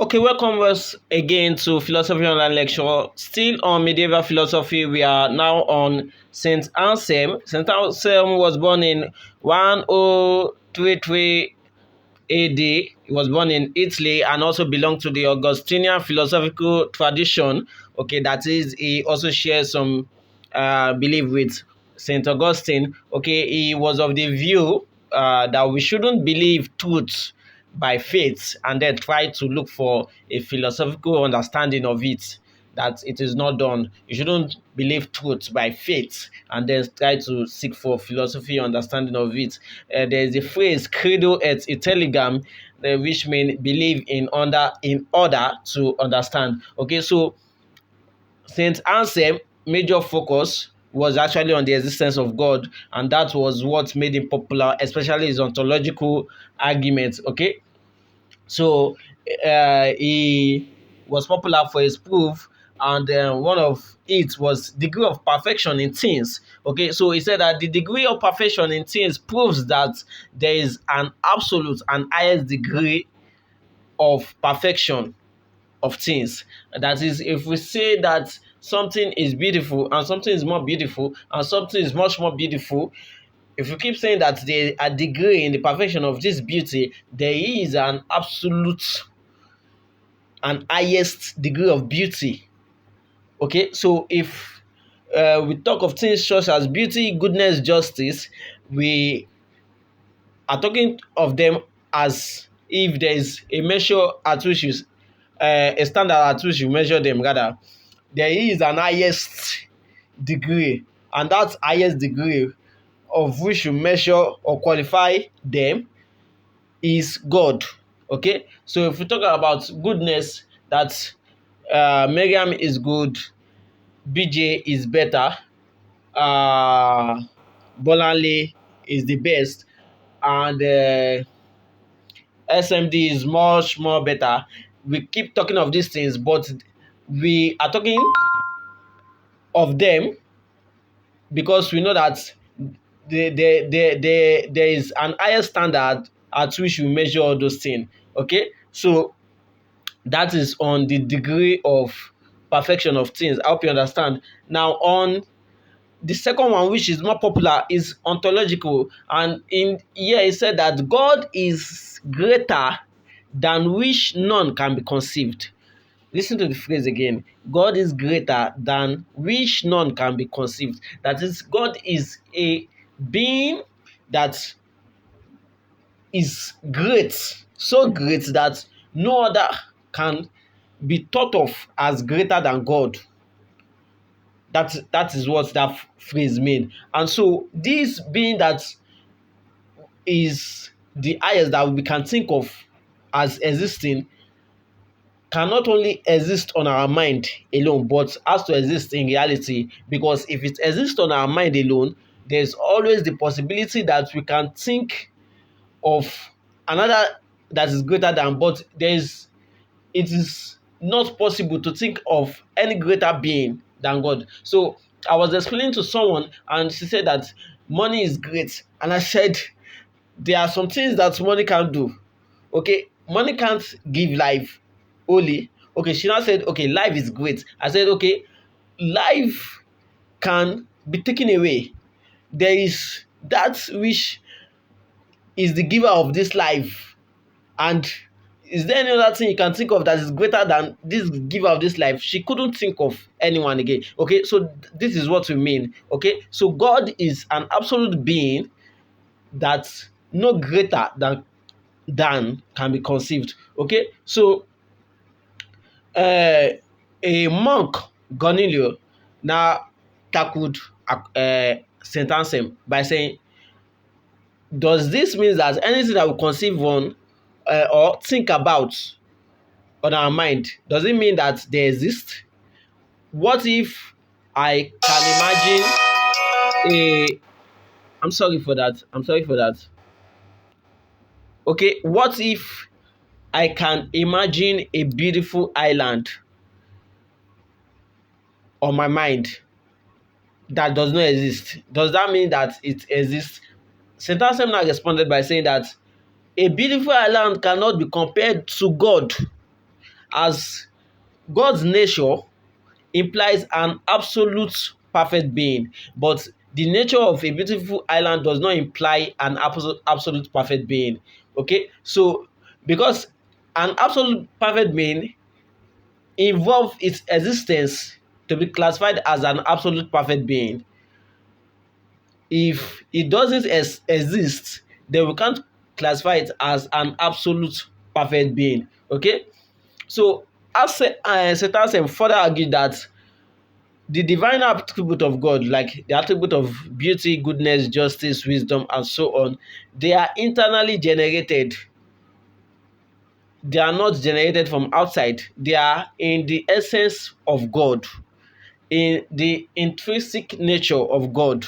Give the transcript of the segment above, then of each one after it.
Okay, welcome once again to Philosophy Online Lecture. Still on medieval philosophy, we are now on Saint Anselm. Saint Anselm was born in 1033 AD. He was born in Italy and also belonged to the Augustinian philosophical tradition. Okay, that is, he also shares some belief with Saint Augustine. Okay, he was of the view that we shouldn't believe truth by faith and then try to look for a philosophical understanding of it, that it is not done. You shouldn't believe truth by faith and then try to seek for philosophy understanding of it. There is a phrase credo et intelligam, which means believe in order to understand. Okay, so Saint Anselm major focus was actually on the existence of God, and that was what made him popular, especially his ontological arguments. Okay, so he was popular for his proof, and one of it was degree of perfection in things. Okay, so he said that the degree of perfection in things proves that there is an absolute and highest degree of perfection of things. That is, if we say that something is beautiful and something is more beautiful and something is much more beautiful, if you keep saying that there a degree in the perfection of this beauty, there is an absolute and highest degree of beauty. Okay, so if we talk of things such as beauty, goodness, justice, we are talking of them as if there is a measure at which you, a standard at which you measure them. Rather, there is an highest degree, and that highest degree of which you measure or qualify them is God. Okay, so if we talk about goodness, that Miriam is good, BJ is better, uh, Bolanle is the best, and SMD is much more better. We keep talking of these things, but we are talking of them because we know that there is an higher standard at which we measure all those things. Okay, so that is on the degree of perfection of things. I hope you understand. Now, on the second one, which is more popular, is ontological. And in here, it said that God is greater than which none can be conceived. Listen to the phrase again. God is greater than which none can be conceived. That is, God is a being that is great, so great that no other can be thought of as greater than God. That is what that phrase means. And so this being that is the highest that we can think of as existing can not only exist on our mind alone, but has to exist in reality. Because if it exists on our mind alone, there's always the possibility that we can think of another that is greater than, but it is not possible to think of any greater being than God. So I was explaining to someone, and she said that money is great, and I said there are some things that money can't do. Okay, money can't give life only. Okay, she now said, okay, life is great. I said, okay, life can be taken away. There is that which is the giver of this life, and is there any other thing you can think of that is greater than this giver of this life? She couldn't think of anyone again. Okay, so this is what we mean. Okay, so God is an absolute being that no greater than can be conceived. Okay, so a monk, Cornelio, now tackled Saint Anselm by saying, does this mean that anything that we conceive on or think about on our mind, does it mean that they exist? What if I can imagine a I'm sorry for that. I'm sorry for that. Okay, what if I can imagine a beautiful island on my mind that does not exist? Does that mean that it exists? St. Anselm now responded by saying that a beautiful island cannot be compared to God. as God's nature implies an absolute perfect being, but the nature of a beautiful island does not imply an absolute perfect being. Okay, so because an absolute perfect being involves its existence to be classified as an absolute perfect being. If it doesn't exist, then we can't classify it as an absolute perfect being. Okay, so as Satan further argued that the divine attribute of God, like the attribute of beauty, goodness, justice, wisdom, and so on, they are internally generated. They are not generated from outside. They are in the essence of God, in the intrinsic nature of God.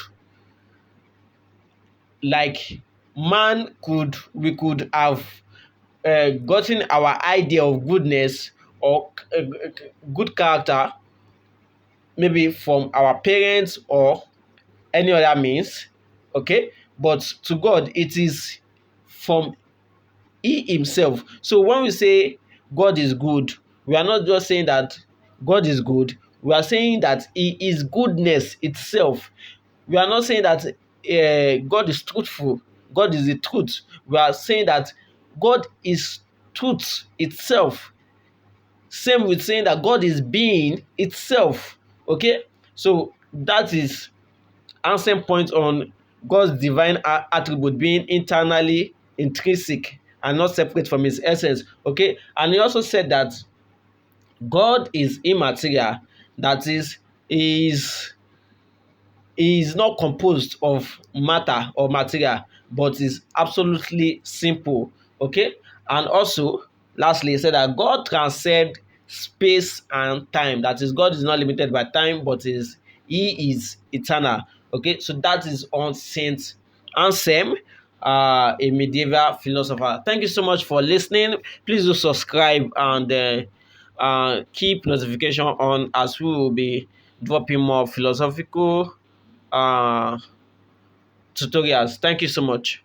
Like we could have gotten our idea of goodness or good character maybe from our parents or any other means, okay? But to God, it is from He Himself. So when we say God is good, we are not just saying that God is good, we are saying that He is goodness itself. We are not saying that God is truthful, God is the truth. We are saying that God is truth itself. Same with saying that God is being itself. Okay, so that is Anselm point on God's divine attribute being internally intrinsic and not separate from his essence. Okay, and he also said that God is immaterial, that is not composed of matter or material, but is absolutely simple. Okay, and also lastly, he said that God transcends space and time. That is, God is not limited by time, but He is eternal. Okay, so that is on Saint Anselm, a medieval philosopher. Thank you so much for listening. Please do subscribe and keep notification on, as we will be dropping more philosophical uh, tutorials. Thank you so much.